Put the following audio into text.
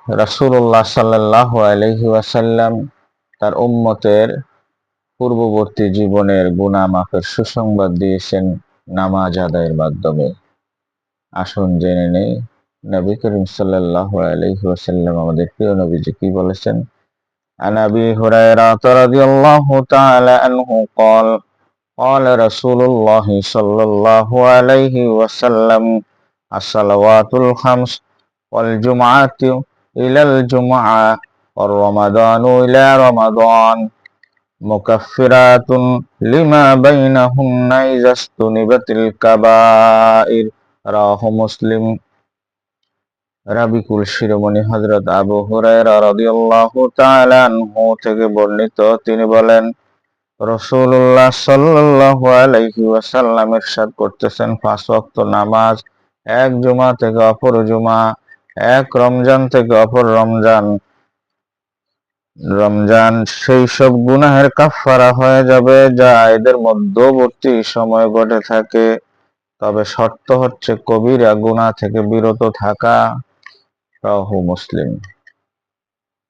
রাসূলুল্লাহ সাল্লাল্লাহু আলাইহি ওয়াসাল্লাম তার উম্মতের পূর্ববর্তী জীবনের গুনাহ মাফের সুসংবাদ দিয়েছেন নামাজ আদায়ের মাধ্যমে। আসুন জেনে নেই নবী করিম সাল্লাল্লাহু আলাইহি ওয়াসাল্লাম আমাদের প্রিয় নবীজি কি বলেছেন। আন আবি হুরায়রা রাদিয়াল্লাহু তাআলা আনহু قال قال رسول الله صلى الله عليه وسلم الصلوات الخمس والجمعة إلى الجمعة والرمضان إلى رمضان مكفرات لما بينهن إذا اجتنبت الكبائر রাহ মুসলিম। রাবিকুল শিরোমণি হযরত আবু হুরায়রা রাদিয়াল্লাহু তাআলা আনহু থেকে বর্ণিত, তিনি বলেন রাসূলুল্লাহ সাল্লাল্লাহু আলাইহি ওয়াসাল্লাম ইরশাদ করতেছেন, ৫ ওয়াক্ত নামাজ এক জুমা থেকে অপর জুমা, এক রমজান থেকে অপর রমজান সেই সব গুনাহের কাফফারা হয়ে যাবে যা এদের মধ্যবর্তী সময়ে ঘটে থাকে। তবে শর্ত হচ্ছে কবিরা গুনাহ থেকে বিরত থাকা। রাহু মুসলিম।